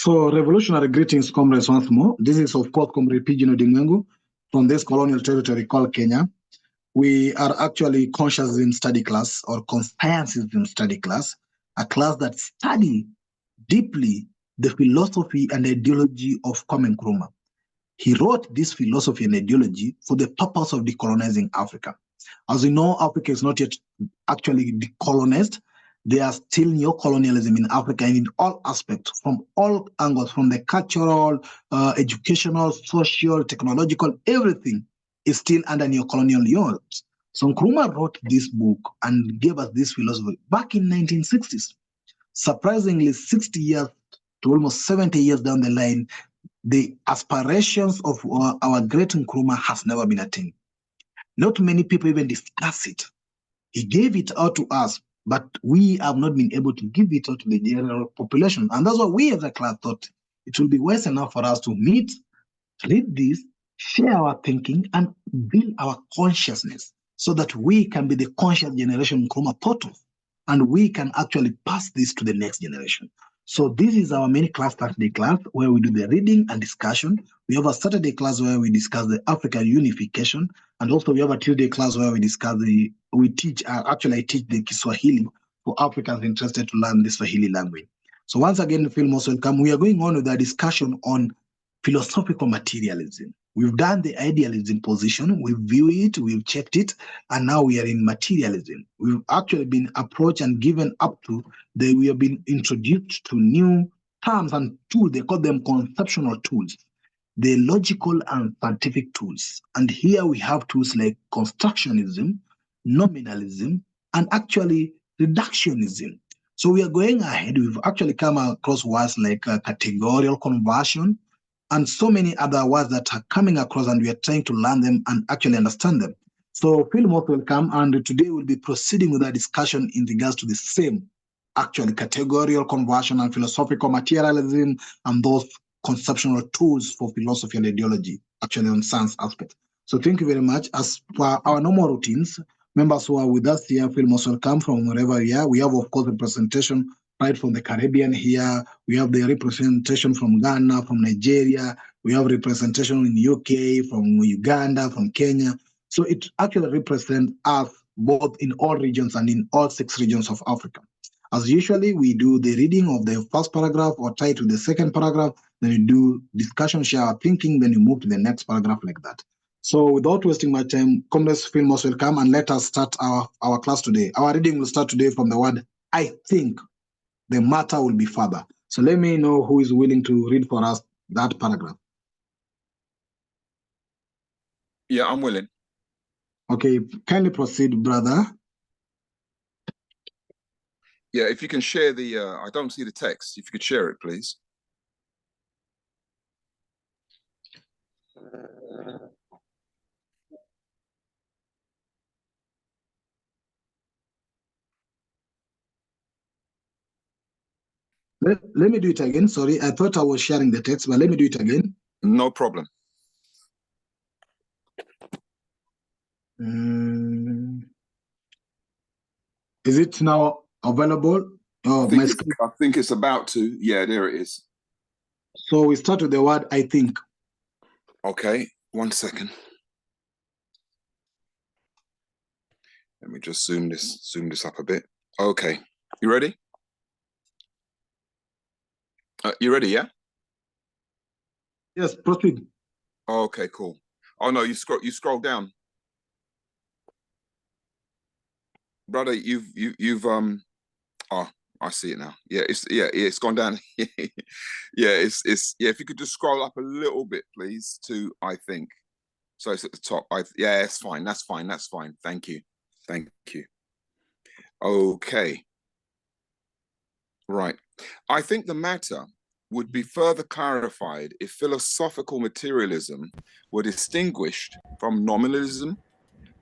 So, revolutionary greetings, comrades, once more. This is, of course, Comrade Pidgin Odingangu from this colonial territory called Kenya. We are actually consciousism study class or conscientism study class, a class that study deeply the philosophy and ideology of Kwame Nkrumah. He wrote this philosophy and ideology for the purpose of decolonizing Africa. As we know, Africa is not yet actually decolonized. There are still neo-colonialism in Africa and in all aspects, from all angles, from the cultural, educational, social, technological, everything is still under neo-colonial yours. So Nkrumah wrote this book and gave us this philosophy back in 1960s. Surprisingly, 60 years to almost 70 years down the line, the aspirations of our great Nkrumah has never been attained. Not many people even discuss it. He gave it out to us, but we have not been able to give it out to the general population. And that's why we as a class thought it will be wise enough for us to meet, read this, share our thinking, and build our consciousness so that we can be the conscious generation Nkrumah thought of, and we can actually pass this to the next generation. So this is our main class, Saturday class, where we do the reading and discussion. We have a Saturday class where we discuss the African unification, and also we have a Tuesday class where we discuss I teach the Kiswahili for Africans interested to learn the Swahili language. So once again, feel most welcome. We are going on with a discussion on philosophical materialism. We've done the idealism position, we've viewed it, we've checked it, and now we are in materialism. We've actually been approached and given up to we have been introduced to new terms and tools. They call them conceptual tools, the logical and scientific tools. And here we have tools like constructionism, nominalism, and actually reductionism. So we are going ahead. We've actually come across words like categorical conversion, and so many other words that are coming across, and we are trying to learn them and actually understand them. So feel most welcome, and today we'll be proceeding with our discussion in regards to the same, actually categorical conversion and philosophical materialism, and those conceptual tools for philosophy and ideology, actually on science aspect. So thank you very much. As per our normal routines, members who are with us here feel most welcome from wherever we are. We have, of course, a presentation right from the Caribbean here. We have the representation from Ghana, from Nigeria. We have representation in UK, from Uganda, from Kenya. So it actually represents us both in all regions and in all 6 regions of Africa. As usually, we do the reading of the first paragraph or tie to the second paragraph, then we do discussion, share our thinking, then you move to the next paragraph like that. So without wasting my time, comrades, feel most welcome, and let us start our class today. Our reading will start today from the word, I think. The matter will be further. So let me know who is willing to read for us that paragraph. Yeah, I'm willing. Okay, kindly proceed, brother. Yeah, if you can share the, I don't see the text. If you could share it, please. Let me do it again. Sorry, I thought I was sharing the text, but let me do it again. No problem. Is it now available? Oh, I think it's about to. Yeah, there it is. So we start with the word I think. Okay, 1 second. Let me just zoom this up a bit. Okay, you ready? You ready? Yeah. Yes, proceed. Okay, cool. Oh no, you scroll down, brother. You've oh, I see it now. Yeah, it's gone down. Yeah, it's yeah. If you could just scroll up a little bit, please, to I think. So it's at the top. Yeah, it's fine. That's fine. That's fine. Thank you. Thank you. Okay. Right. I think the matter would be further clarified if philosophical materialism were distinguished from nominalism,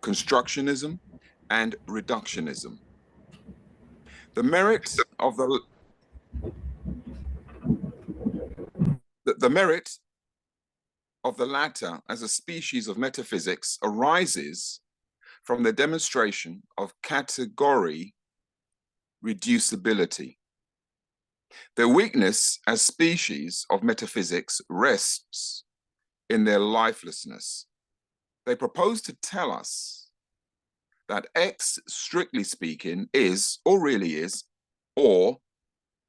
constructionism, and reductionism. The merit of the merit of the latter as a species of metaphysics arises from the demonstration of category reducibility. Their weakness as species of metaphysics rests in their lifelessness. They propose to tell us that X, strictly speaking, is, or really is, or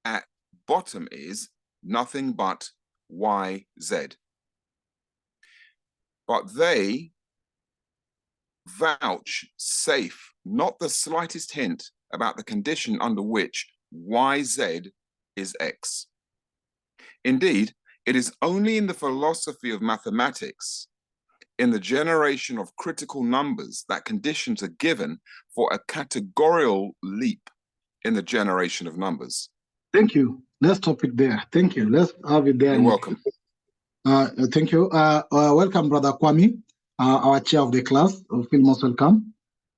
at bottom is, nothing but YZ. But they vouchsafe not the slightest hint about the condition under which YZ is X. Indeed, it is only in the philosophy of mathematics, in the generation of critical numbers, that conditions are given for a categorical leap in the generation of numbers. Thank you. Let's stop it there. Thank you. Let's have it there. You're welcome. Thank you. Welcome, Brother Kwame, our chair of the class. Feel most welcome.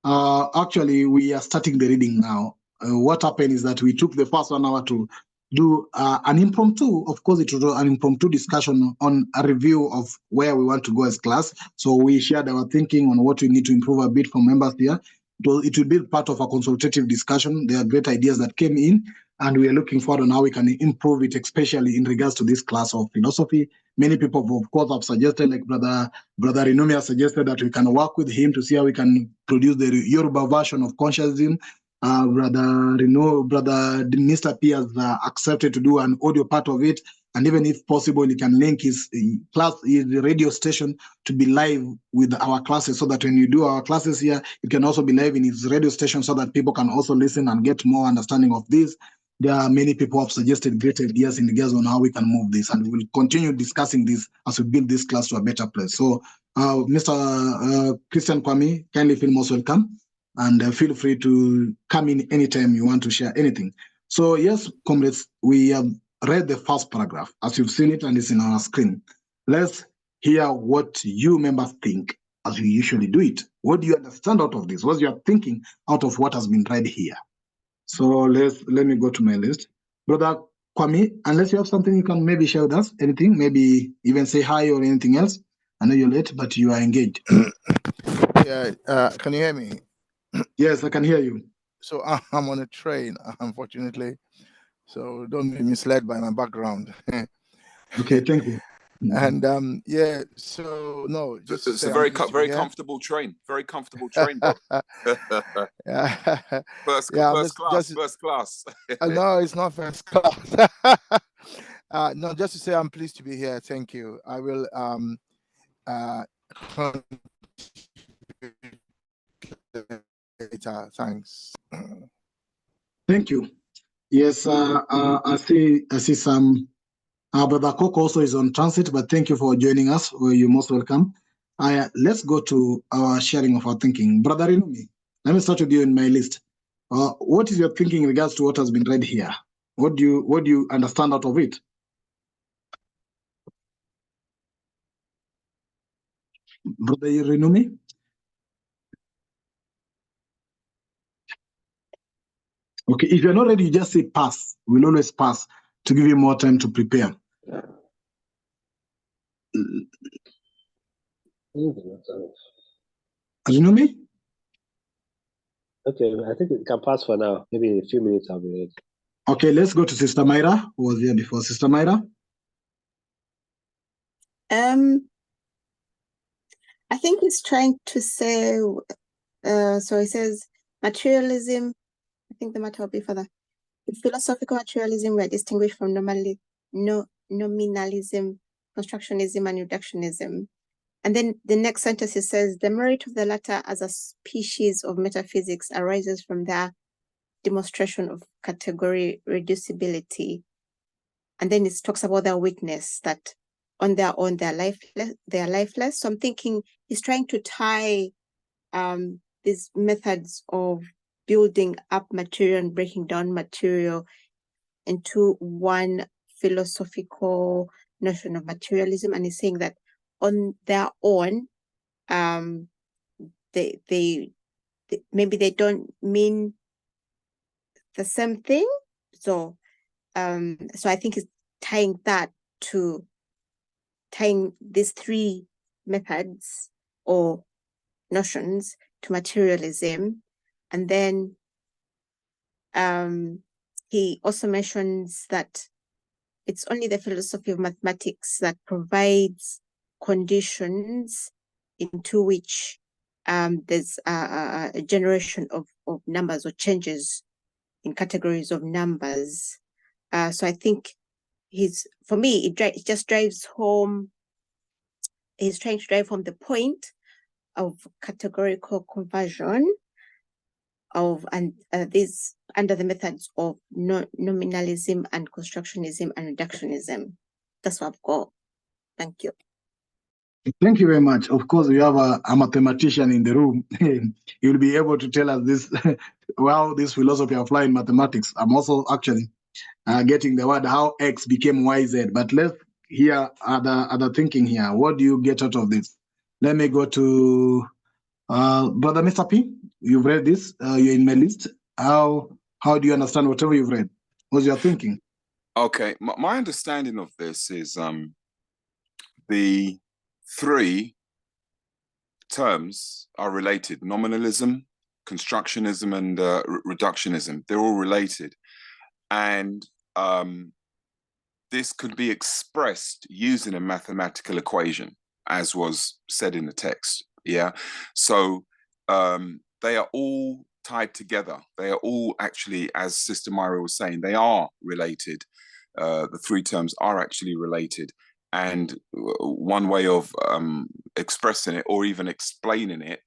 Actually, we are starting the reading now. What happened is that we took the first 1 hour to do an impromptu, of course, it was an impromptu discussion on a review of where we want to go as class. So we shared our thinking on what we need to improve a bit for members here. It will be part of a consultative discussion. There are great ideas that came in, and we are looking forward on how we can improve it, especially in regards to this class of philosophy. Many people, of course, have suggested, like Brother Rinumi has suggested, that we can work with him to see how we can produce the Yoruba version of consciousness. Brother Mr. P has accepted to do an audio part of it, and even if possible, he can link his class, his radio station, to be live with our classes, so that when you do our classes here, it can also be live in his radio station, so that people can also listen and get more understanding of this. There are many people who have suggested great ideas in regards on how we can move this, and we'll continue discussing this as we build this class to a better place. So, Mr. Christian Kwame, kindly feel most welcome, and feel free to come in anytime you want to share anything. So, yes, comrades, we have read the first paragraph, as you've seen it, and it's in our screen. Let's hear what you members think, as we usually do it. What do you understand out of this? What's your thinking out of what has been read here? So let me go to my list. Brother Kwame, unless you have something you can maybe share with us, anything, maybe even say hi or anything else. I know you're late, but you are engaged. Yeah, can you hear me? Yes, I can hear you. So I'm on a train, unfortunately. So don't be misled by my background. Okay, thank you. And yeah, so no, just it's a very comfortable train. Very comfortable train, bro. First class. No, it's not first class. No, just to say I'm pleased to be here. Thank you. I will later. Thanks. Thank you. Yes, I see some. Brother Coco also is on transit, but thank you for joining us. You're most welcome. Let's go to our sharing of our thinking. Brother Rinumi, let me start with you in my list. What is your thinking in regards to what has been read here? What do you understand out of it? Brother Rinumi? Okay, if you're not ready, you just say pass. We'll always pass to give you more time to prepare. Rinumi? Okay, I think it can pass for now. Maybe in a few minutes I'll be ready. Okay, let's go to Sister Myra, who was here before. Sister Myra? I think he's trying to say, so he says materialism, I think the matter will be further. In philosophical materialism, we are distinguished from nominalism, constructionism, and reductionism. And then the next sentence, it says, the merit of the latter as a species of metaphysics arises from their demonstration of category reducibility. And then it talks about their weakness, that on their own, they are lifeless. So I'm thinking he's trying to tie these methods of building up material and breaking down material into one philosophical notion of materialism. And he's saying that on their own, they maybe they don't mean the same thing. So I think it's tying these three methods or notions to materialism. And then he also mentions that it's only the philosophy of mathematics that provides conditions into which there's a generation of numbers or changes in categories of numbers. So I think for me, it just drives home. He's trying to drive home the point of categorical conversion these under the methods of nominalism and constructionism and reductionism. That's what I've got. Thank you. Thank you very much. Of course, we have a mathematician in the room. You'll be able to tell us this, how this philosophy applies in mathematics. I'm also actually getting the word how X became YZ. But let's hear other thinking here. What do you get out of this? Let me go to Brother Mr. P. You've read this. You're in my list. How do you understand whatever you've read? What's your thinking? Okay, my understanding of this is the three terms are related: nominalism, constructionism, and reductionism. They're all related, and this could be expressed using a mathematical equation, as was said in the text. Yeah, so they are all tied together. They are all actually, as Sister Myra was saying, they are related. The three terms are actually related. And one way of expressing it or even explaining it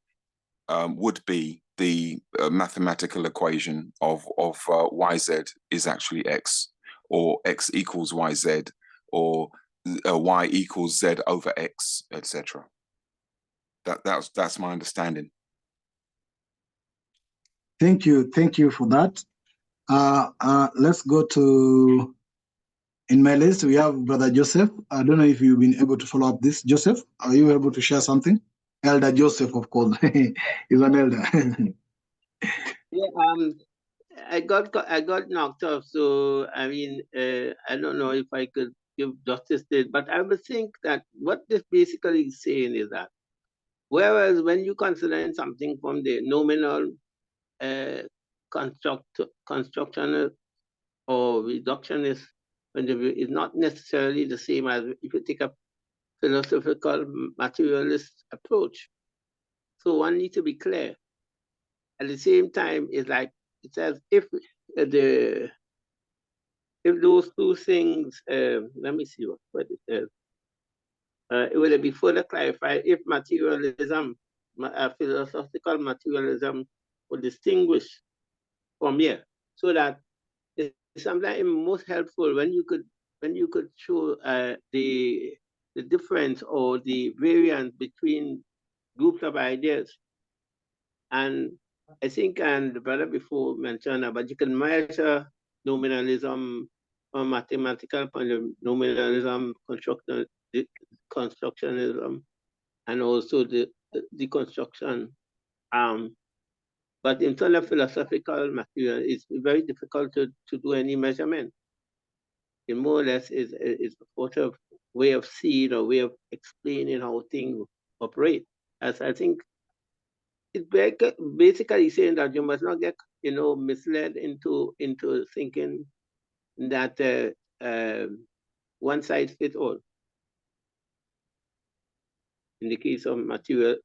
would be the mathematical equation of YZ is actually X, or X equals YZ, or Y equals Z over X, etc. That's my understanding. Thank you for that. Let's go to, in my list, we have Brother Joseph. I don't know if you've been able to follow up this. Joseph, are you able to share something? Elder Joseph, of course, he's an elder. Yeah, I got knocked off, so I mean, I don't know if I could give justice to it, but I would think that what this basically is saying is that, whereas when you consider something from the nominal constructionist or reductionist point of view, is not necessarily the same as if you take a philosophical materialist approach. So one needs to be clear. At the same time, it's like it says if those two things, let me see what it says. It will be further clarified if materialism, philosophical materialism, would distinguish from here, so that it's sometimes most helpful when you could show the difference or the variance between groups of ideas. And I think, and the brother before mentioned about you can measure nominalism from mathematical point of view, nominalism, constructionism, and also the deconstruction. But in terms of philosophical material, it's very difficult to do any measurement. It more or less is a sort of way of seeing or way of explaining how things operate. As I think it's basically saying that you must not get misled into thinking that one size fits all. In the case of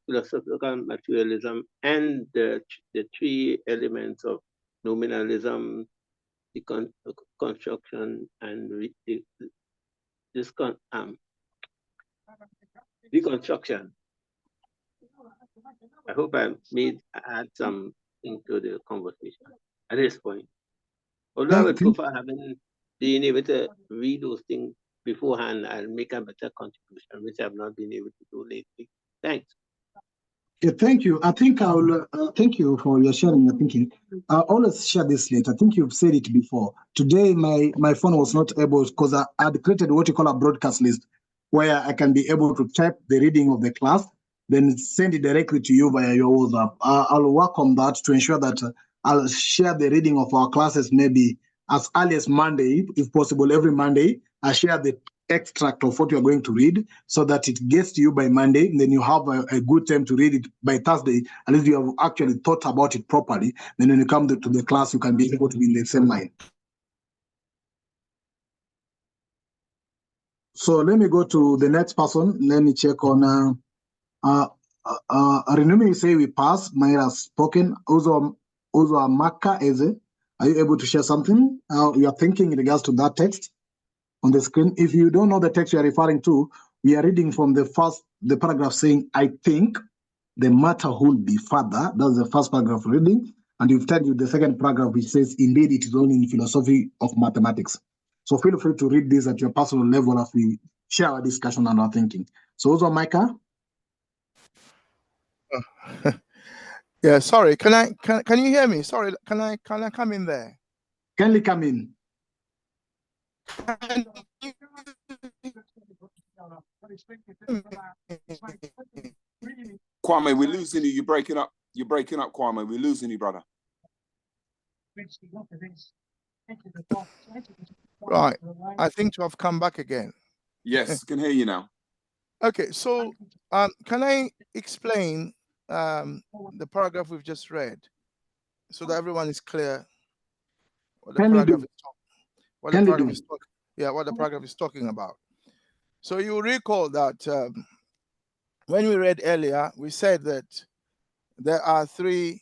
philosophical materialism and the three elements of nominalism, deconstruction, and reconstruction. I hope I add something to the conversation at this point. Although I would prefer having being able to read those things beforehand and make a better contribution, which I've not been able to do lately. Thanks. Yeah, thank you. I think I will thank you for your sharing your thinking. I'll always share this later. I think you've said it before. Today, my phone was not able, because I had created what you call a broadcast list, where I can be able to type the reading of the class, then send it directly to you via your WhatsApp. I'll work on that to ensure that I'll share the reading of our classes maybe as early as Monday, if possible. Every Monday, I share the extract of what you're going to read so that it gets to you by Monday, and then you have a good time to read it by Thursday. At least you have actually thought about it properly. Then when you come to the class, you can be able to be in the same line. So let me go to the next person. Let me check on Renumi, you say we pass. Myra has spoken. Also Maka Eze, are you able to share something? You are thinking in regards to that text on the screen. If you don't know the text you are referring to, we are reading from the paragraph saying, I think the matter will be further. That's the first paragraph reading. And you've turned to the second paragraph, which says, indeed, it is only in philosophy of mathematics. So feel free to read this at your personal level as we share our discussion and our thinking. So also, Micah? Yeah, sorry. Can you hear me? Sorry, can I come in there? Kindly come in. Kwame, we're losing you. You're breaking up. You're breaking up, Kwame. We're losing you, brother. Right. I think to have come back again. Yes, can hear you now. Okay, so can I explain the paragraph we've just read so that everyone is clear what the paragraph is talking about? So you recall that when we read earlier, we said that there are three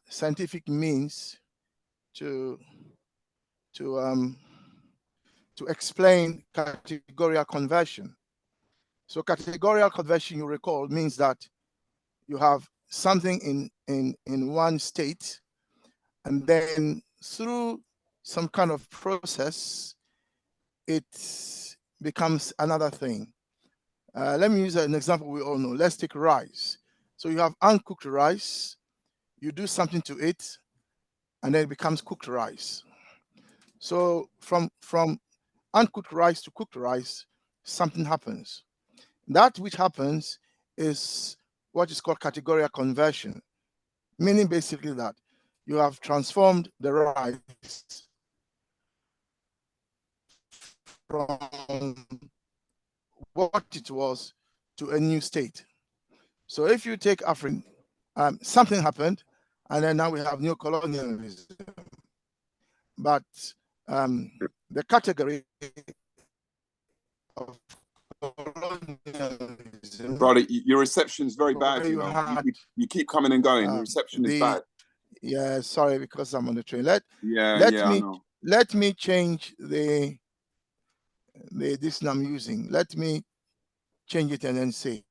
scientific means to explain categorical conversion. So categorical conversion, you recall, means that you have something in one state, and then through some kind of process, it becomes another thing. Let me use an example we all know. Let's take rice. So you have uncooked rice, you do something to it, and then it becomes cooked rice. So from uncooked rice to cooked rice, something happens. That which happens is what is called categorical conversion, meaning basically that you have transformed the rice from what it was to a new state. So if you take African, something happened, and then now we have new colonialism. But the category of colonialism, Brother, your reception is very bad. You keep coming and going. The reception is bad. Yeah, sorry, because I'm on the train. Let me change the this I'm using. Let me change it and then say.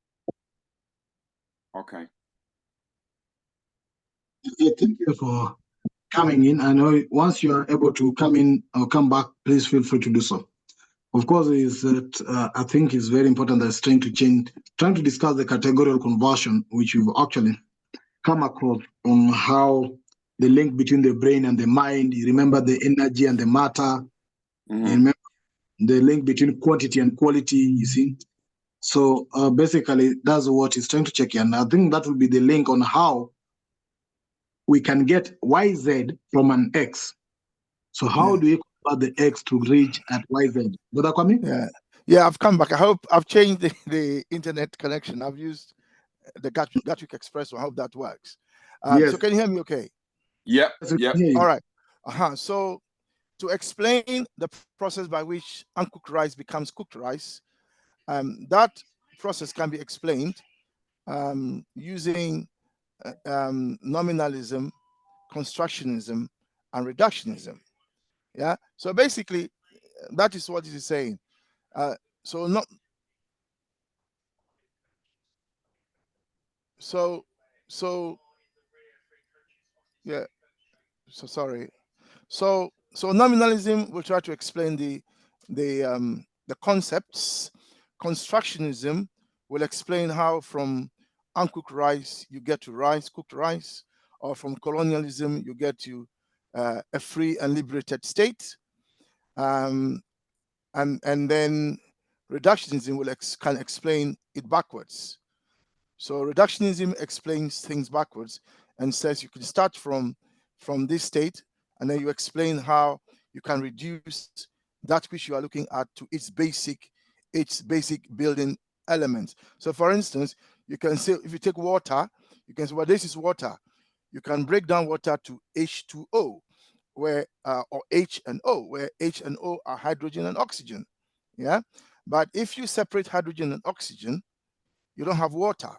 Okay. Thank you for coming in. I know once you are able to come in or come back, please feel free to do so. Of course, is that I think it's very important that it's trying to discuss the categorical conversion, which you've actually come across on how the link between the brain and the mind. You remember the energy and the matter. You remember the link between quantity and quality. You see. So basically, that's what it's trying to check here. And I think that will be the link on how we can get YZ from an X. So how do you convert the X to reach at YZ? Brother Kwame? Yeah, I've come back. I hope I've changed the internet connection. I've used the Gatwick Express. So I hope that works. Yes. So can you hear me okay? Yep. All right. So to explain the process by which uncooked rice becomes cooked rice, that process can be explained using nominalism, constructionism, and reductionism. Yeah. So basically, that is what it is saying. So sorry. So nominalism will try to explain the concepts. Constructionism will explain how from uncooked rice you get to cooked rice, or from colonialism you get to a free and liberated state. And then reductionism can explain it backwards. So reductionism explains things backwards and says you can start from this state, and then you explain how you can reduce that which you are looking at to its basic building elements. So for instance, you can say, if you take water, you can say, well, this is water. You can break down water to H2O, where or H and O, where H and O are hydrogen and oxygen. Yeah, but if you separate hydrogen and oxygen, you don't have water.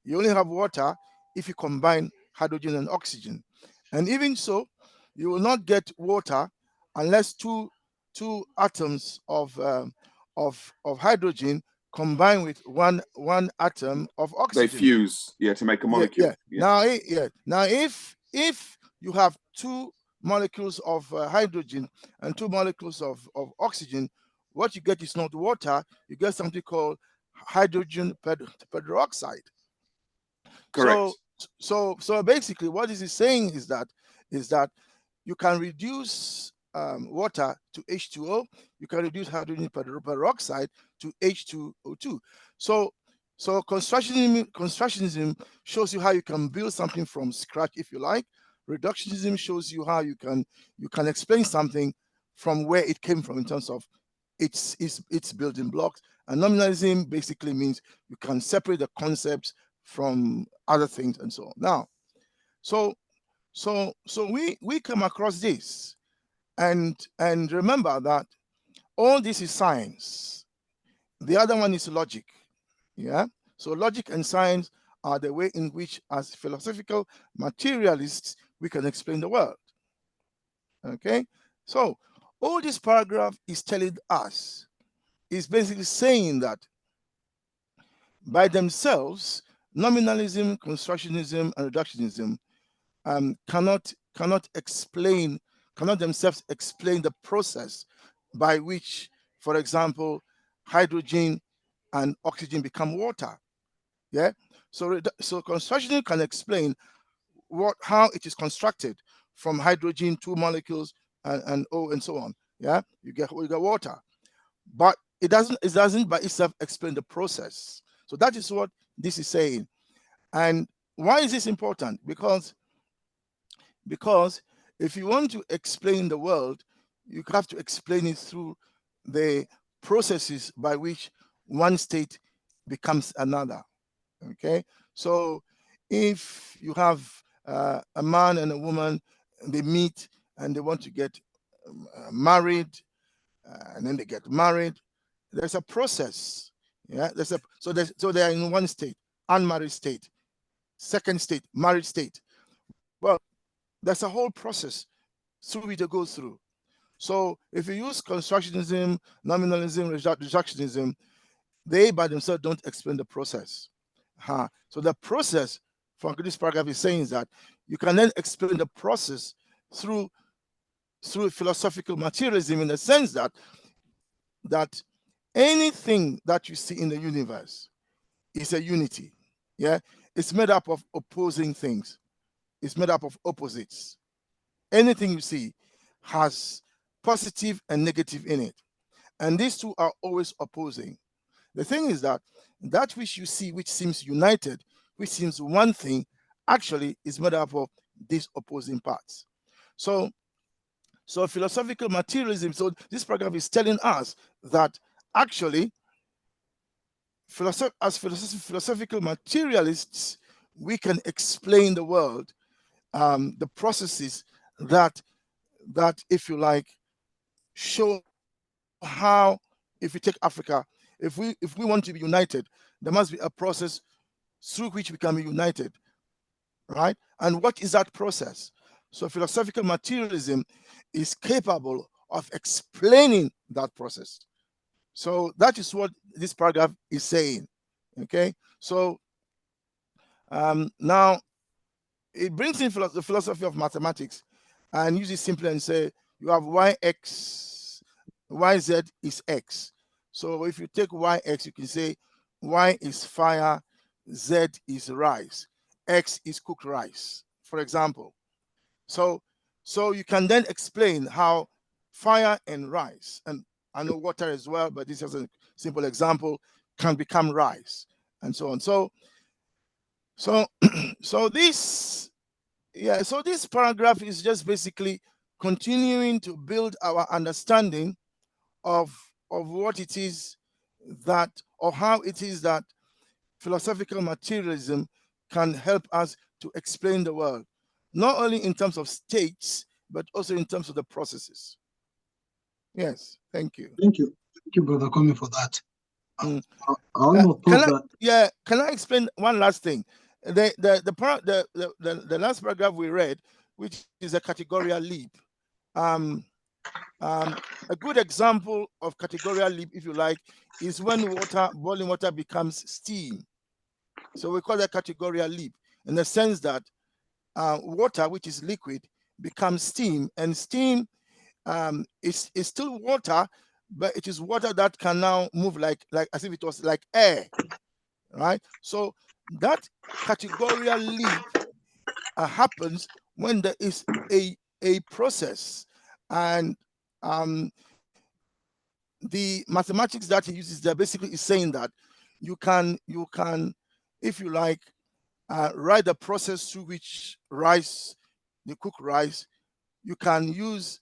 You only have water if you combine hydrogen and oxygen. And even so, you will not get water unless two atoms of hydrogen combine with one atom of They oxygen. fuse, yeah, to make a molecule. Now, now if you have two molecules of hydrogen and two molecules of oxygen, what you get is not water. You get something called hydrogen peroxide. Correct. So basically, what this is saying is that you can reduce water to H2O. You can reduce hydrogen peroxide to H2O2. So constructionism shows you how you can build something from scratch, if you like. Reductionism shows you how you can explain something from where it came from in terms of its building blocks. And nominalism basically means you can separate the concepts from other things and so on. Now, so we come across this, and remember that all this is science. The other one is logic. Yeah. So logic and science are the way in which, as philosophical materialists, we can explain the world. Okay. So all this paragraph is telling us is basically saying that by themselves, nominalism, constructionism, and reductionism cannot themselves explain the process by which, for example, hydrogen and oxygen become water. Yeah. So constructionism can explain how it is constructed from hydrogen, two molecules, and so on. Yeah. You get water, but it doesn't by itself explain the process. So that is what this is saying. And why is this important? Because if you want to explain the world, you have to explain it through the processes by which one state becomes another. Okay, so if you have a man and a woman, they meet and they want to get married, and then they get married, there's a process. Yeah, so they are in one state, unmarried state, second state, married state. Well, there's a whole process through which they go through. So if you use constructionism, nominalism, reductionism, they by themselves don't explain the process. So the process from this paragraph is saying that you can then explain the process through philosophical materialism, in the sense that anything that you see in the universe is a unity. Yeah, it's made up of opposing things. It's made up of opposites. Anything you see has positive and negative in it, and these two are always opposing. The thing is that which you see, which seems united, which seems one thing, actually is made up of these opposing parts. So philosophical materialism, so this paragraph is telling us that actually, as philosophical materialists, we can explain the world, the processes that, if you like, show how, if you take Africa, if we want to be united, there must be a process through which we can be united, right? And what is that process? So philosophical materialism is capable of explaining that process. So that is what this paragraph is saying. Okay, so now it brings in the philosophy of mathematics and use it simply and say you have yx, yz is x. So if you take yx, you can say y is fire, z is rice, x is cooked rice, for example. So you can then explain how fire and rice, and I know water as well, but this is a simple example, can become rice, and so on. So this paragraph is just basically continuing to build our understanding of what it is that, or how it is that philosophical materialism can help us to explain the world, not only in terms of states, but also in terms of the processes. Yes, thank you. Thank you. Thank you, Brother Kwame, for that. Mm. I almost thought that. Yeah, can I explain one last thing? The last paragraph we read, which is a categorical leap. A good example of categorical leap, if you like, is when boiling water becomes steam. So we call that categorical leap in the sense that water, which is liquid, becomes steam, and steam is still water, but it is water that can now move like as if it was like air, right? So that categorical leap happens when there is a process, and the mathematics that he uses there basically is saying that you can, if you like, write the process through which the cooked rice, you can use,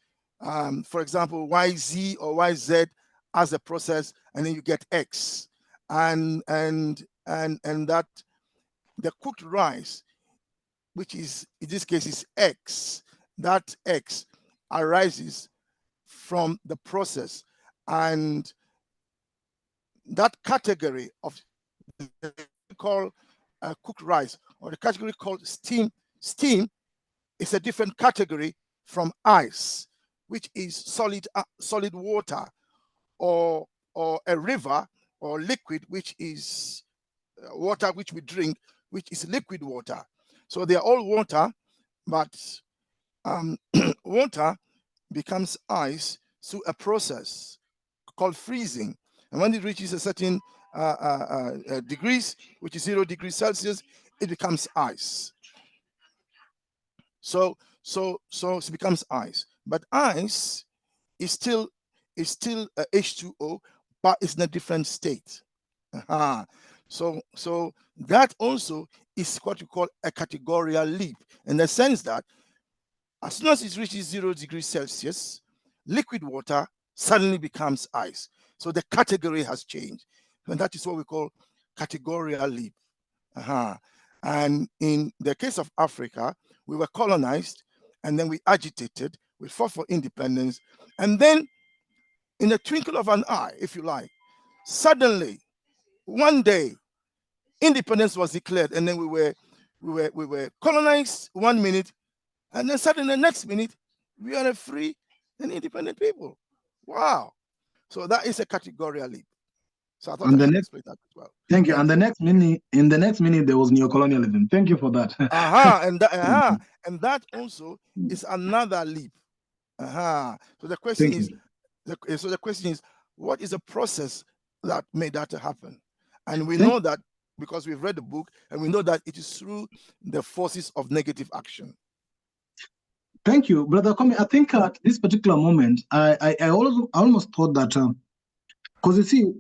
for example, YZ or YZ as a process, and then you get X, and that the cooked rice, which is in this case is X, that X arises from the process, and that category of called cooked rice, or the category called steam is a different category from ice, which is solid water, or a river, or liquid, which is water which we drink, which is liquid water. So they are all water, but water becomes ice through a process called freezing. And when it reaches a certain degrees, which is 0 degrees Celsius, it becomes ice. So it becomes ice. But ice is still H2O, but it's in a different state. So that also is what we call a categorical leap, in the sense that as soon as it reaches 0 degrees Celsius, liquid water suddenly becomes ice. So the category has changed. And that is what we call categorical leap. And in the case of Africa, we were colonized, and then we agitated, we fought for independence, and then in the twinkle of an eye, if you like, suddenly, one day, independence was declared, and then we were colonized 1 minute, and then suddenly the next minute, we are a free and independent people. Wow. So that is a categorical leap. So I thought I should explain that as well. Thank you. And the next minute, there was neocolonialism. Thank you for that. And that also is another leap. So the question is, what is the process that made that happen? And we know that because we've read the book, and we know that it is through the forces of negative action. Thank you, Brother Kwame. I think at this particular moment, I almost thought that, because you see,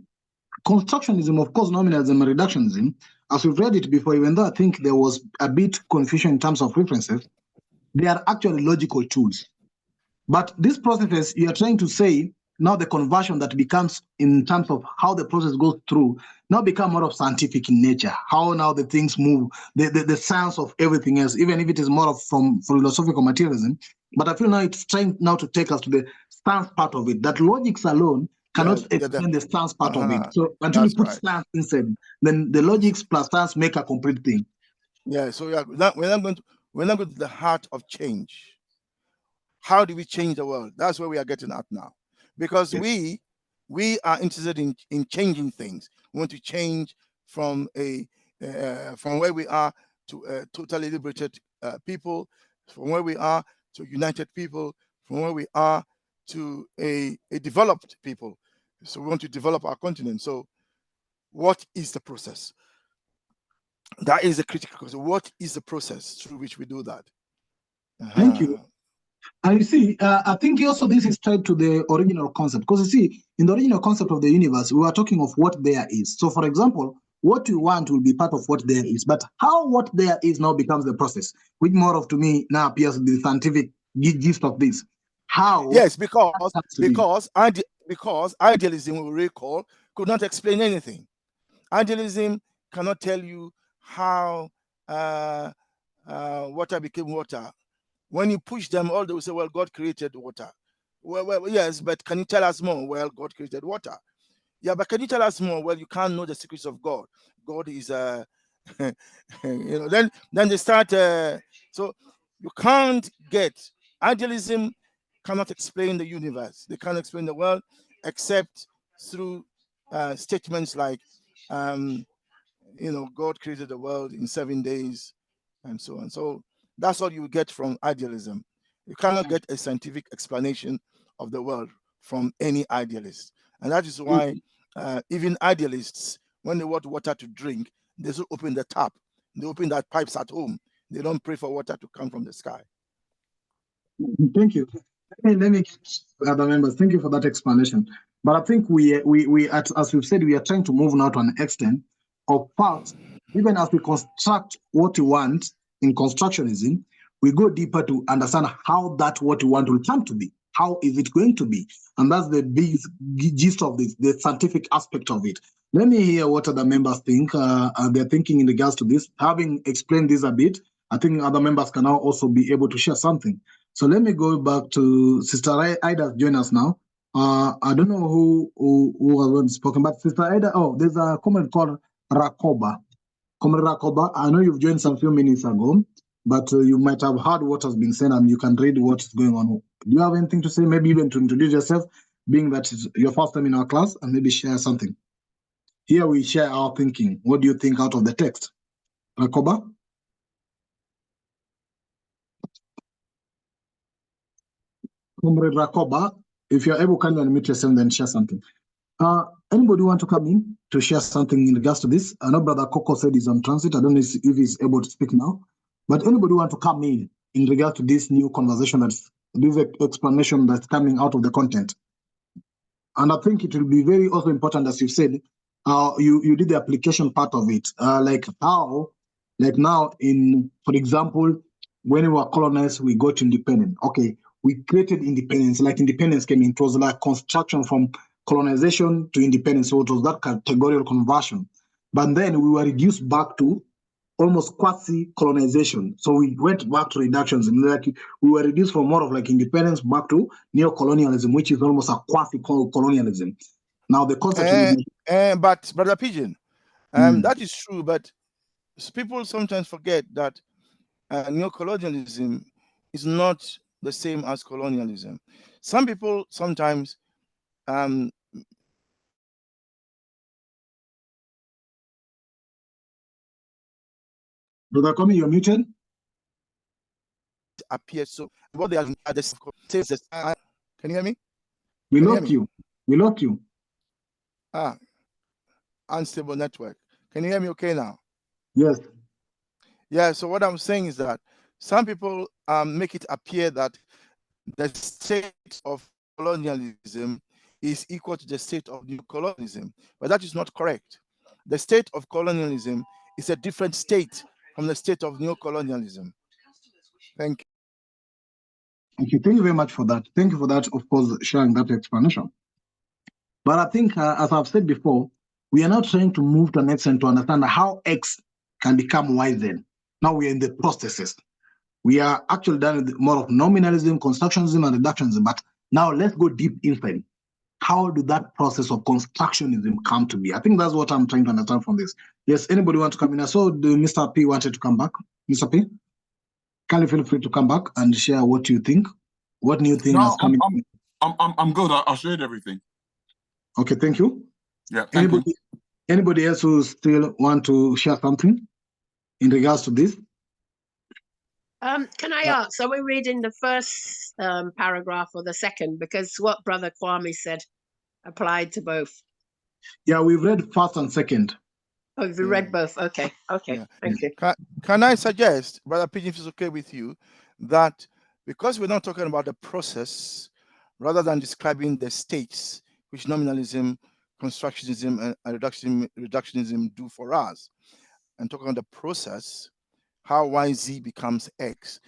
constructionism, of course, nominalism and reductionism, as we've read it before, even though I think there was a bit confusion in terms of references, they are actually logical tools. But this process, you are trying to say, now the conversion that becomes in terms of how the process goes through, now become more of scientific in nature, how now the things move, the science of everything else, even if it is more of from philosophical materialism. But I feel now it's trying now to take us to the science part of it, that logics alone cannot explain the science part of it. So until you put science inside, then the logics plus science make a complete thing. Yeah, so we're not going to the heart of change. How do we change the world? That's where we are getting at now. Because we are interested in changing things. We want to change from where we are to a totally liberated people, from where we are to united people, from where we are to a developed people. So we want to develop our continent. So what is the process? That is the critical question. What is the process through which we do that? Thank you. And you see, I think also this is tied to the original concept, because you see, in the original concept of the universe, we are talking of what there is. So, for example, what you want will be part of what there is, but how what there is now becomes the process, which more of to me now appears to be the scientific gist of this. How? Yes, because idealism, we recall, could not explain anything. Idealism cannot tell you how water became water. When you push them, all they will say, well, God created water. Well, yes, but can you tell us more? Well, God created water. Yeah, but can you tell us more? Well, you can't know the secrets of God. God is then they start so you can't get idealism cannot explain the universe. They can't explain the world except through statements like God created the world in 7 days and so on. So that's all you get from idealism. You cannot get a scientific explanation of the world from any idealist. And that is why even idealists, when they want water to drink, they still open the tap. They open their pipes at home. They don't pray for water to come from the sky. Thank you. Let me get other members. Thank you for that explanation. But I think we as we've said, we are trying to move now to an extent of parts. Even as we construct what we want in constructionism, we go deeper to understand how that what we want will come to be. How is it going to be? And that's the big gist of this, the scientific aspect of it. Let me hear what other members think. They're thinking in regards to this. Having explained this a bit, I think other members can now also be able to share something. So let me go back to Sister Ida. Join us now. I don't know who has spoken, but Sister Ida. Oh, there's a comment called Rakoba. Comrade Rakoba, I know you've joined some few minutes ago, but you might have heard what has been said and you can read what's going on. Do you have anything to say? Maybe even to introduce yourself, being that it's your first time in our class, and maybe share something. Here we share our thinking. What do you think out of the text? Rakoba? Comrade Rakoba, if you're able, can you unmute yourself and share something? Anybody want to come in to share something in regards to this? I know Brother Coco said he's on transit. I don't know if he's able to speak now. But anybody want to come in regards to this new conversation, this explanation that's coming out of the content? And I think it will be very also important, as you said, you did the application part of it. Like how, like now for example, when we were colonized, we got independent. Okay, we created independence. Like independence came in, it was like construction from colonization to independence. So it was that categorical conversion. But then we were reduced back to almost quasi-colonization. So we went back to reductionism. Like we were reduced from more of like independence back to neo-colonialism, which is almost a quasi-colonialism. Now the concept but Brother Pigeon, that is true, but people sometimes forget that neo-colonialism is not the same as colonialism. Some people sometimes Brother Komi, you're muted. Appear so what they are can you hear me? We lost you. We lost you. Unstable network. Can you hear me okay now? Yes. Yeah, so what I'm saying is that some people make it appear that the state of colonialism is equal to the state of new colonialism, but that is not correct. The state of colonialism is a different state from the state of neo-colonialism. Thank you. Okay, thank you very much for that. Thank you for that, of course, sharing that explanation. But I think, as I've said before, we are now trying to move to an extent to understand how X can become Y Z. Now we are in the processes. We are actually done with more of nominalism, constructionism, and reductionism. But now let's go deep inside. How did that process of constructionism come to be? I think that's what I'm trying to understand from this. Yes, anybody want to come in? I saw Mr. P wanted to come back. Mr. P, can you feel free to come back and share what you think? What new thing has come in? I'm good. I shared everything. Okay, thank you. Yeah, thank you. Anybody else who still want to share something in regards to this? Can I ask, are we reading the first paragraph or the second? Because what Brother Kwame said applied to both. Yeah, we've read first and second. Oh, we read both. Okay, Yeah. thank you. Can I suggest, Brother Pigeon, if it's okay with you, that because we're not talking about the process, rather than describing the states, which nominalism, constructionism, and reductionism do for us, and talking about the process, how YZ becomes X,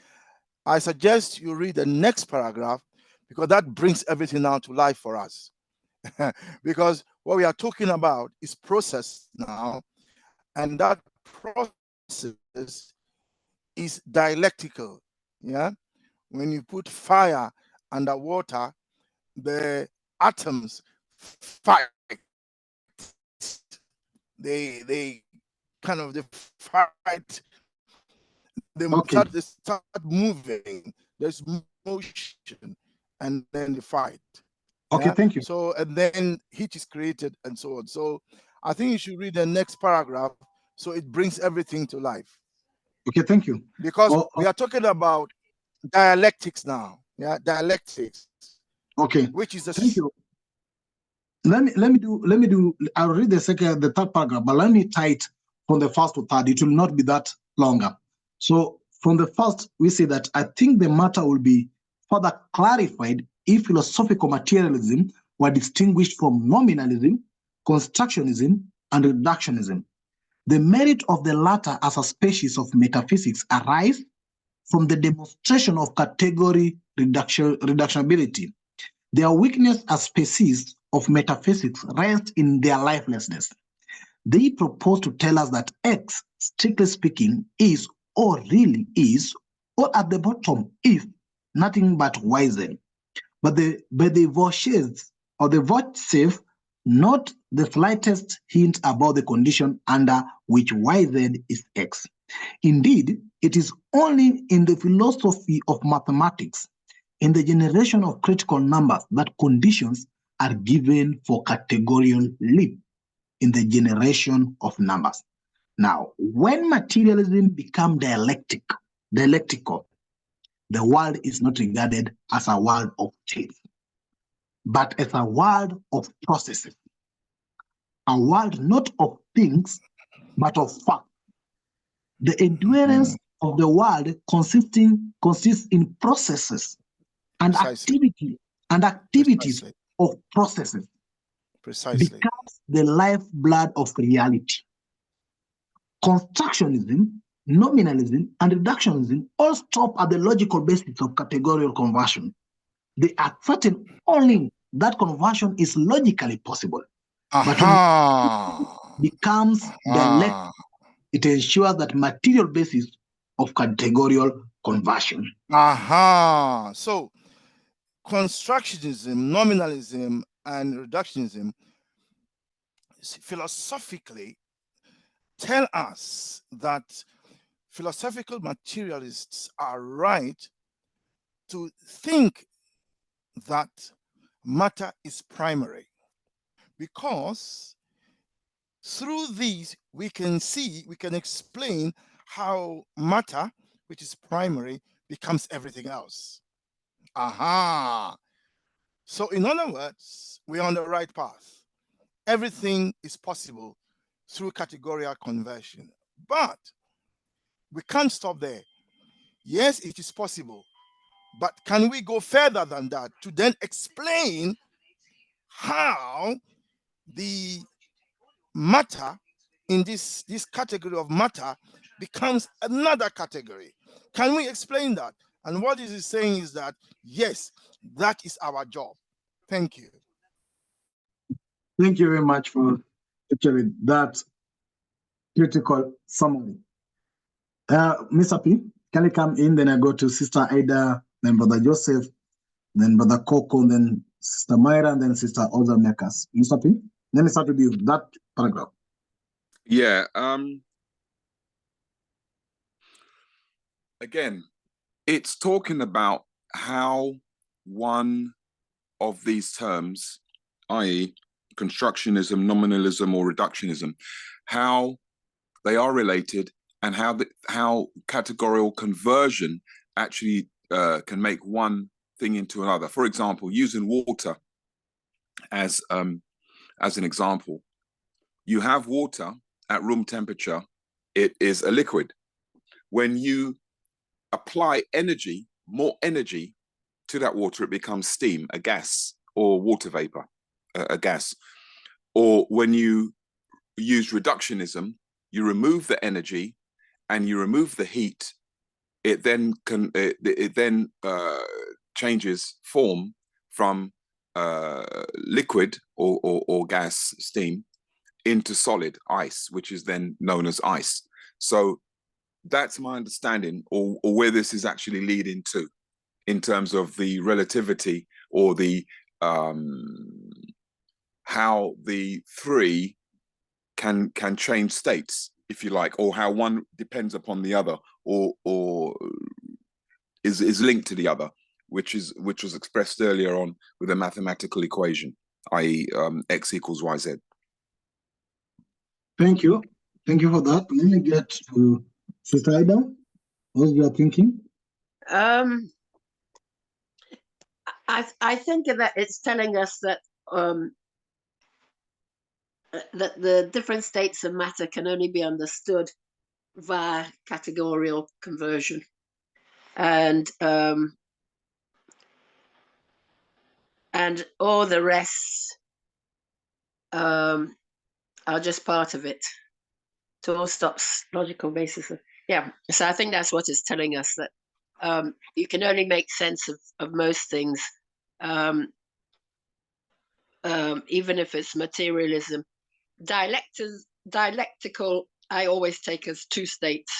I suggest you read the next paragraph, because that brings everything now to life for us. Because what we are talking about is process now, and that process is dialectical. Yeah, when you put fire under water, the atoms fight. they kind of they fight. They Okay. start moving. There's motion, and then they fight. Okay, Yeah? thank you. So, and then heat is created and so on. So I think you should read the next paragraph so it brings everything to life. Okay, thank you. Because we are talking about dialectics now. Yeah, dialectics. Okay, Which is thank you. Let me do. I'll read the third paragraph, but let me tie it from the first to third. It will not be that longer. So from the first, we say that I think the matter will be further clarified if philosophical materialism were distinguished from nominalism, constructionism, and reductionism. The merit of the latter as a species of metaphysics arise from the demonstration of category reductionability. Their weakness as species of metaphysics rests in their lifelessness. They propose to tell us that X, strictly speaking, is or really is, or at the bottom, if nothing but YZ. But the vouchsafe or the vouchsafe not the slightest hint about the condition under which YZ is X. Indeed, it is only in the philosophy of mathematics, in the generation of critical numbers, that conditions are given for categorical leap in the generation of numbers. Now, when materialism becomes dialectical, the world is not regarded as a world of states, but as a world of processes, a world not of things, but of fact. The endurance of the world consists in processes and activities of processes. Becomes the lifeblood of reality. Constructionism, nominalism, and reductionism all stop at the logical basis of categorical conversion. They are certain only that conversion is logically possible. But when it becomes dialectic, it ensures that material basis of categorical conversion. So constructionism, nominalism, and reductionism philosophically tell us that philosophical materialists are right to think that matter is primary, because through these we can explain how matter, which is primary, becomes everything else. So in other words, we're on the right path. Everything is possible through categorical conversion. But we can't stop there. Yes, it is possible. But can we go further than that to then explain how the matter in this category of matter becomes another category? Can we explain that? And what it is saying is that, yes, that is our job. Thank you. Thank you very much for actually that critical summary. Mr. P, can you come in? Then I go to Sister Ada, then Brother Joseph, then Brother Coco, then Sister Myra, and then Sister Oza Mekas. Mr. P, let me start with you, that paragraph. Yeah. Again, it's talking about how one of these terms, i.e. constructionism, nominalism, or reductionism, how they are related, and how categorical conversion actually can make one thing into another. For example, using water as an example, you have water at room temperature. It is a liquid. When you apply energy, more energy to that water, it becomes steam, a gas, or water vapor, a gas. Or when you use reductionism, you remove the energy and you remove the heat, it then changes form from liquid or gas, steam, into solid, ice, which is then known as ice. So that's my understanding, or where this is actually leading to, in terms of the relativity, or the how the three can change states, if you like, or how one depends upon the other, or is linked to the other, which was expressed earlier on with a mathematical equation, i.e. X equals YZ. Thank you for that. Let me get to Sister Ida. What you are thinking? I think that it's telling us that that the different states of matter can only be understood via categorical conversion, and all the rest are just part of it. To all stops logical basis. Yeah, so I think that's what it's telling us, that you can only make sense of most things, even if it's materialism. Dialectical, I always take as two states,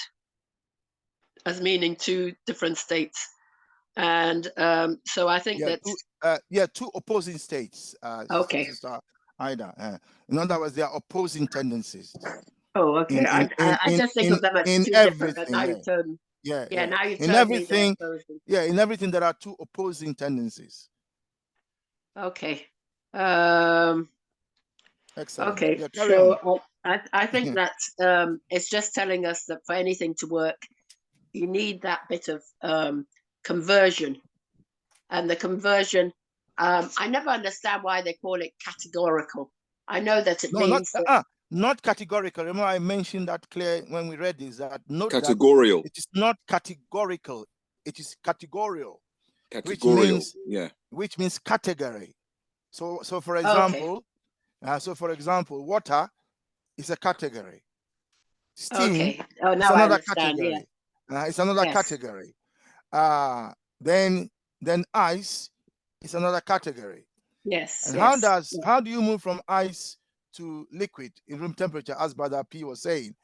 as meaning two different states. And so I think that... two opposing states. Okay. Sister Ida. In other words, they are opposing tendencies. Oh, okay. I just think of them as two different, but now you turn... now you turn in everything, in everything there are two opposing tendencies. Okay. Excellent. Okay, Yeah, so I think that it's just telling us that for anything to work, you need that bit of conversion. And the conversion, I never understand why they call it categorical. I know that it means... not categorical. Remember I mentioned that clear when we read this, that note categorical. That it is not categorical, it is categorical. Categorical, which means category. So for example, water is a category. Steam is another category. It's another category. Then ice is another category. Yes. And how do you move from ice to liquid in room temperature, as Brother P was saying?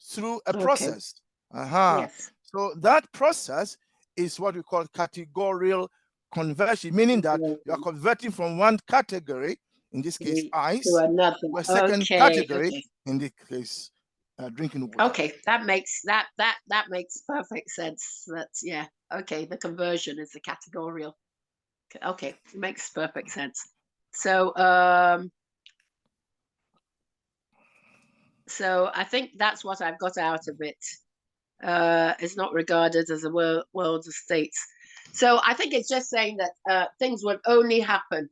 Through a process. Yes. So that process is what we call categorical conversion, meaning that you are converting from one category, in this case ice, to another, to a second category, in this case drinking water. Okay, that makes perfect sense. That's okay, the conversion is the categorical. Okay, it makes perfect sense. So I think that's what I've got out of it. It's not regarded as a world of states. So I think it's just saying that things would only happen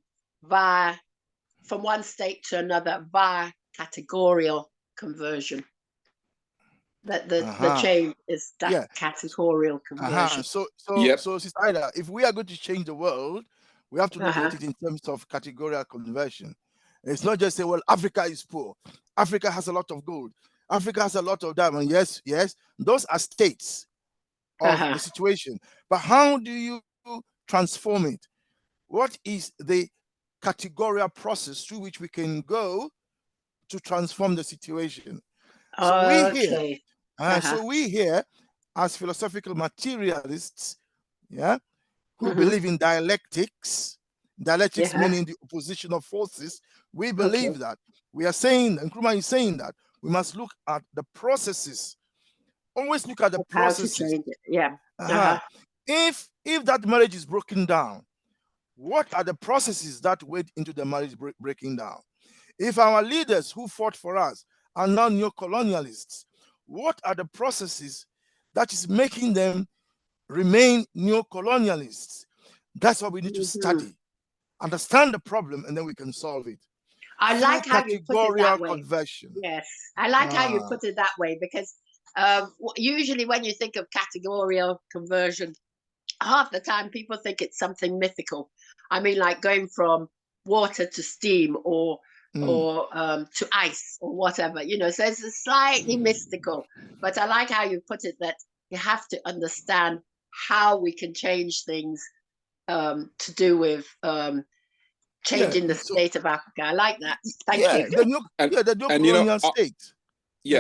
from one state to another via categorical conversion. That the change is that categorical conversion. So Sister Ida, if we are going to change the world, we have to look at it in terms of categorical conversion. It's not just say, well, Africa is poor, Africa has a lot of gold, Africa has a lot of diamond. Yes, those are states of the situation. But how do you transform it? What is the categorical process through which we can go to transform the situation? So we here, as philosophical materialists, who believe in dialectics meaning the opposition of forces, we believe that we are saying, and Nkrumah is saying that we must look at the processes. Always look at the processes. If that marriage is broken down, what are the processes that went into the marriage breaking down? If our leaders who fought for us are now neo-colonialists, what are the processes that is making them remain neo-colonialists? That's what we need to study. Understand the problem, and then we can solve it. I like how you put it that way. Conversion. Yes, I like how you put it that way, because usually when you think of categorical conversion, half the time people think it's something mythical. I mean, like going from water to steam or to ice or whatever, so it's slightly mystical. But I like how you put it, that you have to understand how we can change things to do with changing the state of Africa. I like that. Thank you. The neo-colonial state.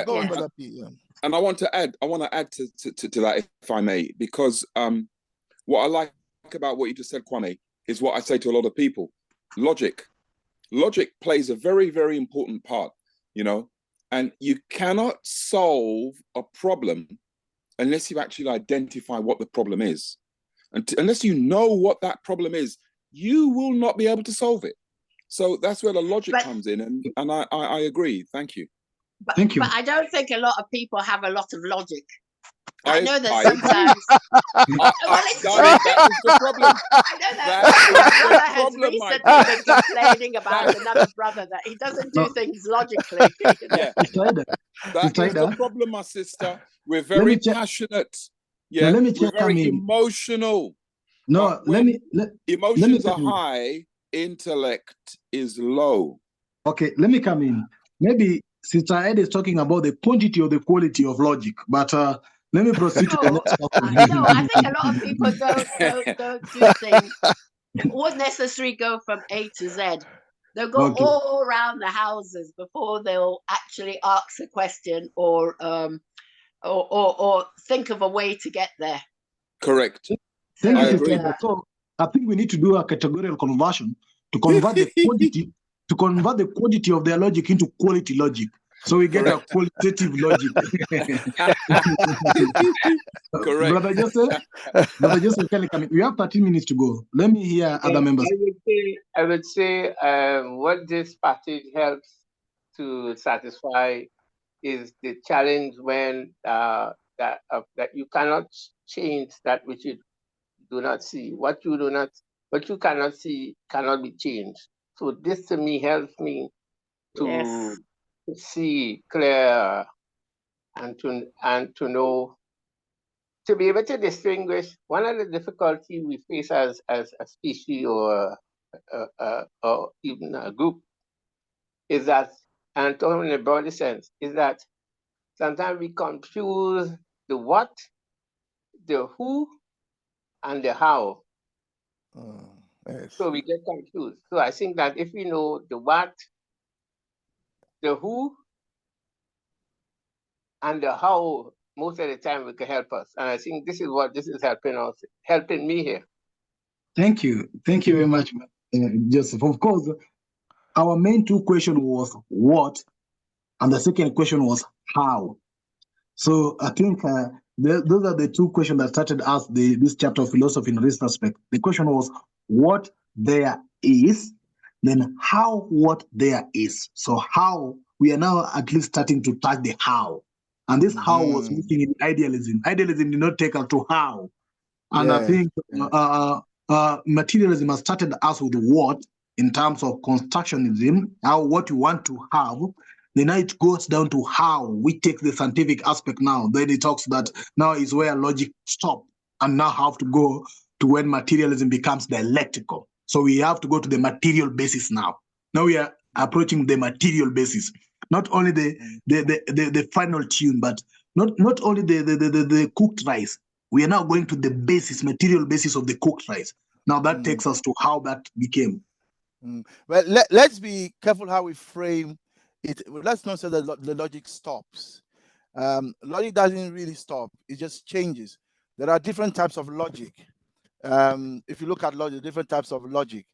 Go on, Brother P. And I want to add to that, if I may, because what I like about what you just said, Kwame, is what I say to a lot of people. Logic plays a very, very important part. And you cannot solve a problem unless you actually identify what the problem is. And unless you know what that problem is, you will not be able to solve it. So that's where the logic comes in. And I agree. Thank you. Thank you. But I don't think a lot of people have a lot of logic. I know that I sometimes. that is the problem. I know that my brother has recently been complaining about another brother that he doesn't do things logically. Yeah, that is the problem, my sister. We're very passionate. Yeah, we're very emotional. No, emotions are high, intellect is low. Okay, let me come in. Maybe Sister Ed is talking about the quantity or the quality of logic, but let me proceed to the next question. No, I think a lot of people don't do things. Wouldn't necessarily go from A to Z. They'll go all around the houses before they'll actually ask a question or think of a way to get there. Correct. Thank you, Sister. So I think we need to do a categorical conversion to convert the quantity of their logic into quality logic. So we get a qualitative logic. Correct. Brother Joseph, we have 13 minutes to go. Let me hear other members. I would say what this passage helps to satisfy is the challenge when that you cannot change that which you do not see. What you cannot see cannot be changed. So this to me helps me to see clear and to know, to be able to distinguish. One of the difficulties we face as a species or even a group is that, and talking in a broader sense, is that sometimes we confuse the what, the who, and the how. Yes. So we get confused. So I think that if we know the what, the who, and the how, most of the time it can help us. And I think this is what this is helping me here. Thank you. Thank you very much, Joseph. Of course, our main two questions was what, and the second question was how. So I think those are the two questions that started us this chapter of philosophy in retrospect. The question was what there is, then how what there is. So how, we are now at least starting to touch the how. And this how was missing in idealism. Idealism did not take us to how. And I think materialism has started us with what in terms of constructionism, how what you want to have. Then it goes down to how we take the scientific aspect now. Then it talks that now is where logic stops and now have to go to when materialism becomes dialectical. So we have to go to the material basis now. Now we are approaching the material basis. Not only the final tune, but not only the cooked rice. We are now going to the basis, material basis of the cooked rice. Now that takes us to how that became. Well, let's be careful how we frame it. Let's not say that the logic stops. Logic doesn't really stop. It just changes. There are different types of logic. If you look at logic, different types of logic.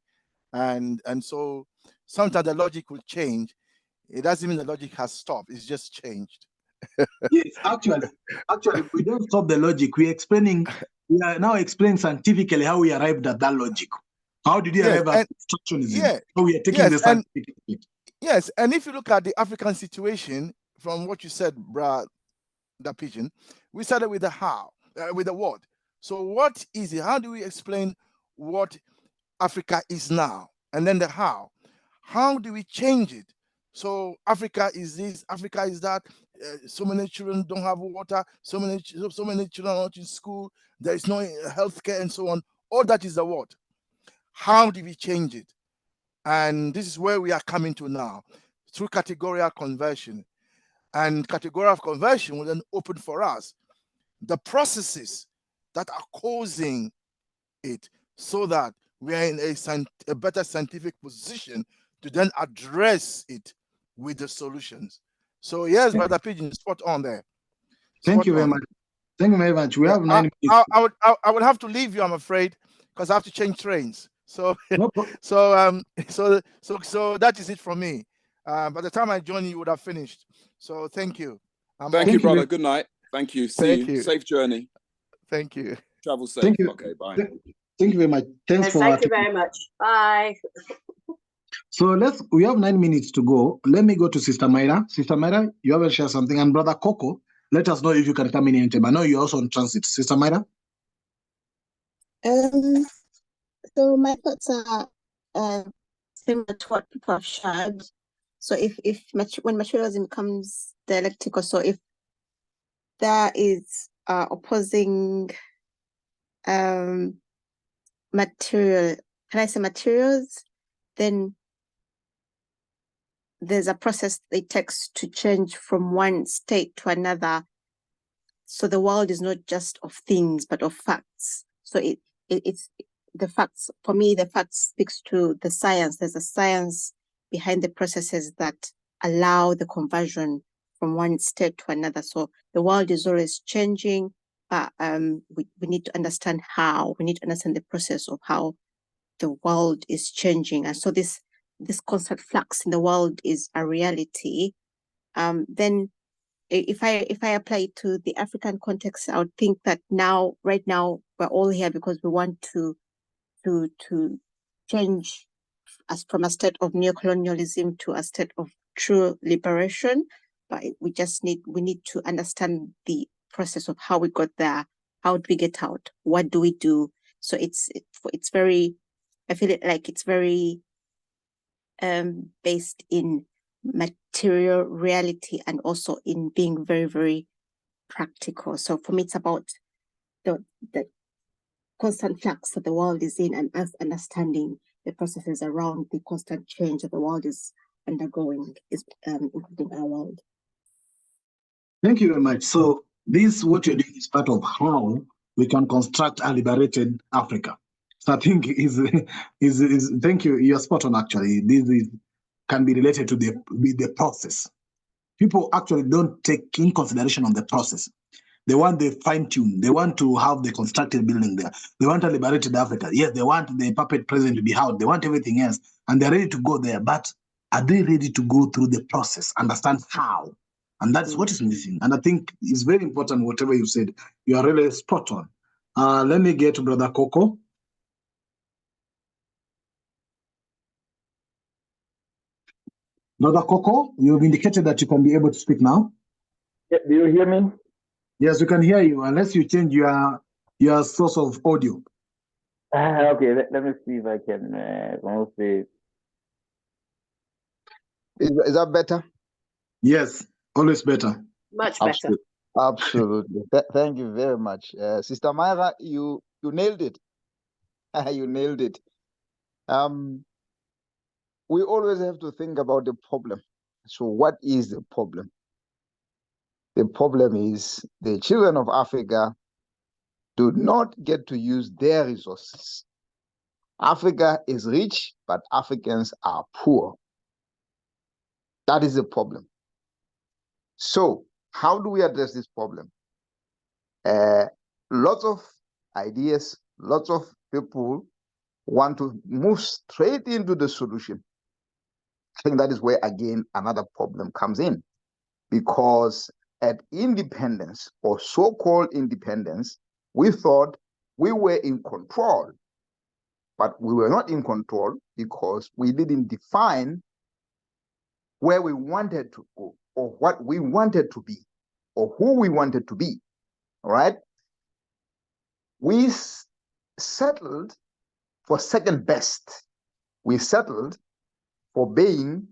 And so sometimes the logic will change. It doesn't mean the logic has stopped. It's just changed. Yes, actually, we don't stop the logic. We are now explaining scientifically how we arrived at that logic. How did we arrive at constructionism? Yeah. So we are taking the scientific aspect. Yes, and if you look at the African situation, from what you said, Brad, the pigeon, we started with the how, with the what. So what is it? How do we explain what Africa is now? And then the how. How do we change it? So Africa is this, Africa is that. So many children don't have water. So many children are not in school. There is no healthcare and so on. All that is the what. How do we change it? And this is where we are coming to now, through categorical conversion. And categorical conversion will then open for us the processes that are causing it, so that we are in a better scientific position to then address it with the solutions. So yes, Brother Pigeon, spot on there. Thank you very much. Thank you very much. We have 9 minutes. I would have to leave you, I'm afraid, because I have to change trains. So that is it from me. By the time I join you would have finished. So thank you. Thank you, brother. Good night. Thank you. See you. Safe journey. Thank you. Travel safe. Thank you. Okay, bye. Thank you very much. Thanks for thank you very much. Bye. So we have 9 minutes to go. Let me go to Sister Myra. Sister Myra, you have to share something. And Brother Coco, let us know if you can come in anytime. I know you're also on transit. Sister Myra? So my thoughts are similar to what people have shared. So when materialism becomes dialectical, so if there is opposing material, can I say materials, then there's a process it takes to change from one state to another. So the world is not just of things, but of facts. So it's the facts. For me, the facts speaks to the science. There's a science behind the processes that allow the conversion from one state to another. So the world is always changing, but we need to understand how. We need to understand the process of how the world is changing. And so this constant flux in the world is a reality. Then if I apply it to the African context, I would think that right now, we're all here because we want to change us from a state of neocolonialism to a state of true liberation. But we need to understand the process of how we got there. How do we get out? What do we do? So it's very, I feel like it's very based in material reality and also in being very, very practical. So for me, it's about the constant flux that the world is in and us understanding the processes around the constant change that the world is undergoing, including our world. Thank you very much. So what you're doing is part of how we can construct a liberated Africa. So I think is thank you. You're spot on. Actually, can be related to the process. People actually don't take in consideration on the process. They want the fine-tune. They want to have the constructed building there. They want a liberated Africa. Yes, they want the puppet president to be out. They want everything else, and they're ready to go there. But are they ready to go through the process, understand how? And that's what is missing. And I think it's very important, whatever you said. You are really spot on. Let me get to Brother Coco. Brother Coco, you've indicated that you can be able to speak now. Yeah, do you hear me? Yes, we can hear you, unless you change your source of audio. Okay, let me see if I can say. Is that better? Yes, always better. Much better. Absolutely. Thank you very much. Sister Myra, you nailed it. You nailed it. We always have to think about the problem. So what is the problem? The problem is the children of Africa do not get to use their resources. Africa is rich, but Africans are poor. That is the problem. So how do we address this problem? Lots of ideas, lots of people want to move straight into the solution. I think that is where, again, another problem comes in. Because at independence, or so-called independence, we thought we were in control. But we were not in control because we didn't define where we wanted to go, or what we wanted to be, or who we wanted to be. All right? We settled for second best. We settled for being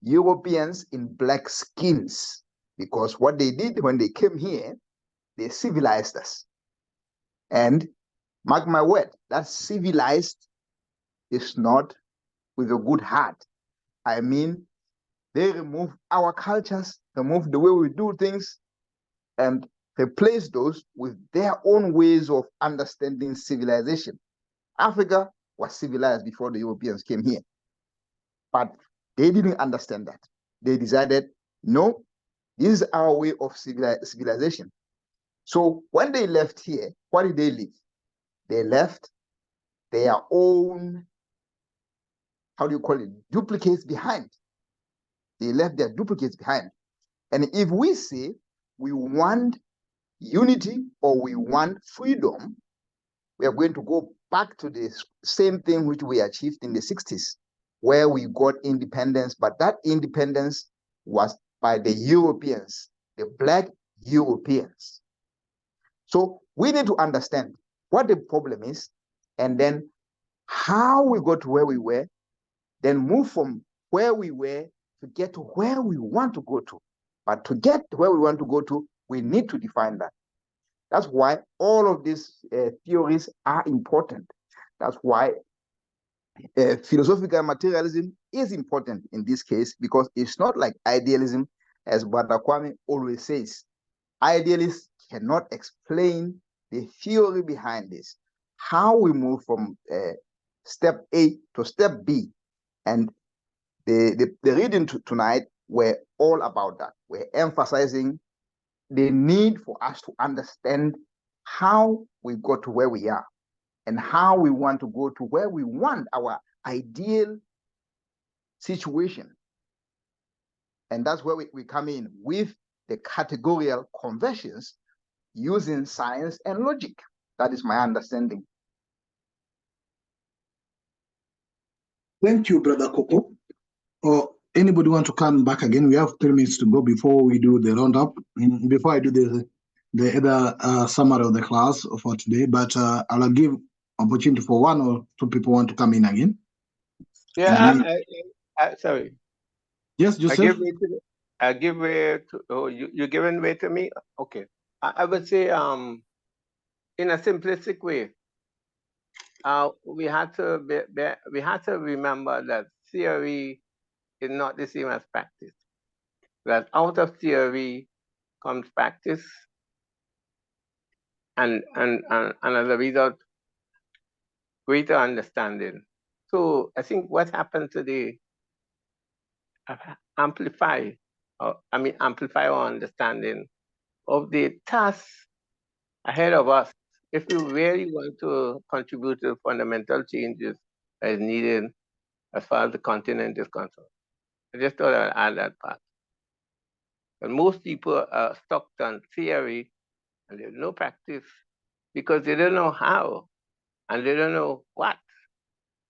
Europeans in black skins, because what they did when they came here, they civilized us. And mark my word, that civilized is not with a good heart. I mean, they removed our cultures, removed the way we do things, and replaced those with their own ways of understanding civilization. Africa was civilized before the Europeans came here. But they didn't understand that. They decided, no, this is our way of civilization. So when they left here, what did they leave? They left their own, how do you call it, duplicates behind. they left their duplicates behind. And if we say we want unity or we want freedom, we are going to go back to the same thing which we achieved in the 60s, where we got independence, but that independence was by the Europeans, the Black Europeans. So we need to understand what the problem is, and then how we got to where we were, then move from where we were to get to where we want to go to. But to get to where we want to go to, we need to define that. That's why all of these theories are important. That's why philosophical materialism is important in this case, because it's not like idealism, as Brother Kwame always says. Idealists cannot explain the theory behind this, how we move from step A to step B. And the reading tonight were all about that. We're emphasizing the need for us to understand how we got to where we are and how we want to go to where we want our ideal situation. And that's where we come in with the categorical conversions using science and logic. That is my understanding. Thank you, Brother Coco. Anybody want to come back again? We have 3 minutes to go before we do the roundup. Before I do the other summary of the class for today, but I'll give opportunity for 1 or 2 people want to come in again. Yeah, sorry. Yes, Joseph. I give way to, oh, you're giving way to me? Okay. I would say, in a simplistic way, we had to remember that theory is not the same as practice. That out of theory comes practice, and as a result, greater understanding. So I think what happened today amplify our understanding of the task ahead of us if we really want to contribute to fundamental changes that is needed as far as the continent is concerned. I just thought I'd add that part. But most people are stuck on theory and there's no practice because they don't know how and they don't know what.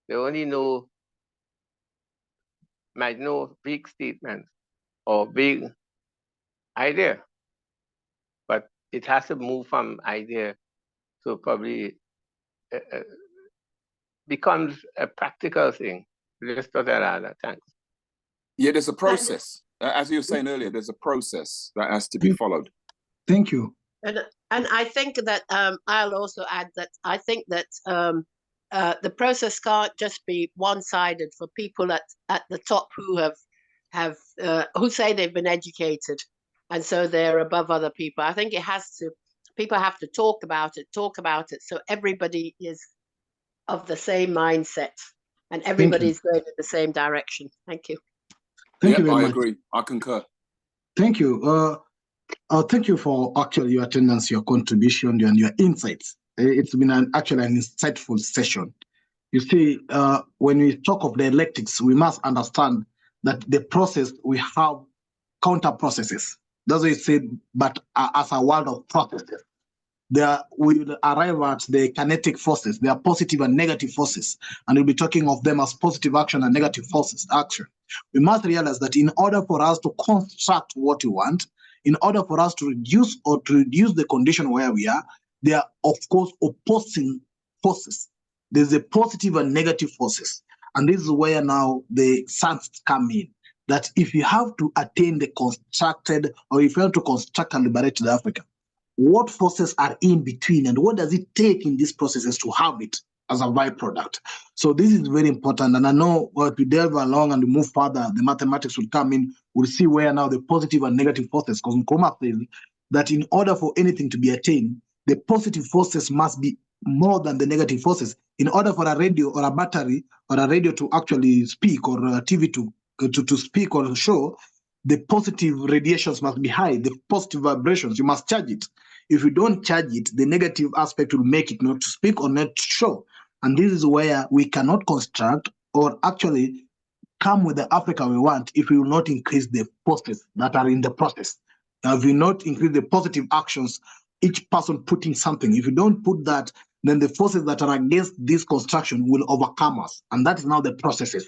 They only might know big statements or big idea, but it has to move from idea to probably becomes a practical thing. Just thought I'd add that. Thanks. Yeah, there's a process. As you were saying earlier, there's a process that has to be followed. Thank you. And I think that I'll also add that I think that the process can't just be one-sided for people at the top who have who say they've been educated and so they're above other people. I think it has to. People have to talk about it, so everybody is of the same mindset and everybody's going in the same direction. Thank you. Thank you very much. I agree. I concur. Thank you. Thank you for actually your attendance, your contribution, and your insights. It's been actually an insightful session. You see, when we talk of dialectics, we must understand that the process, we have counter processes. That's what it said, but as a world of processes. There we will arrive at the kinetic forces. There are positive and negative forces, and we'll be talking of them as positive action and negative forces action. We must realize that in order for us to construct what we want, in order for us to reduce the condition where we are, there are of course opposing forces. There's a positive and negative forces, and this is where now the science come in. That if you have to attain the constructed, or if you have to construct and liberated Africa, what forces are in between and what does it take in these processes to have it as a byproduct? So this is very important. And I know if we delve along and move further, the mathematics will come in. We'll see where now the positive and negative forces, because Nkrumah says that in order for anything to be attained, the positive forces must be more than the negative forces. In order for a radio or a battery or a radio to actually speak, or a TV to speak or show, the positive radiations must be high, the positive vibrations, you must charge it. If you don't charge it, the negative aspect will make it not to speak or not to show. And this is where we cannot construct or actually come with the Africa we want if we will not increase the forces that are in the process. Now, if we not increase the positive actions, each person putting something, if you don't put that, then the forces that are against this construction will overcome us. And that is now the processes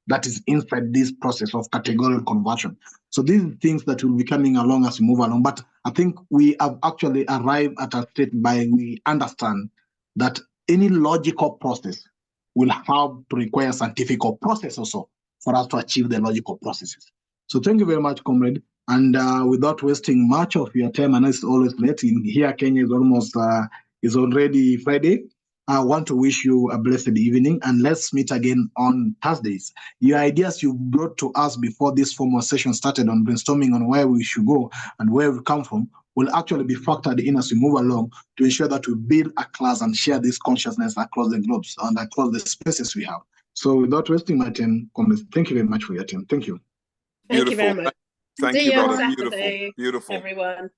that is inside this process of categorical conversion. So these are things that will be coming along as we move along. But I think we have actually arrived at a state by we understand that any logical process will have to require scientific process also for us to achieve the logical processes. So thank you very much, comrade. And without wasting much of your time, and it's always late in here, Kenya is almost is already Friday. I want to wish you a blessed evening, and let's meet again on Thursdays. Your ideas you brought to us before this formal session started on brainstorming on where we should go and where we come from will actually be factored in as we move along to ensure that we build a class and share this consciousness across the globes and across the spaces we have. So without wasting my time, comrades, thank you very much for your time. Thank you. Thank you very much. Thank See you, you on brother. Saturday, Beautiful. everyone.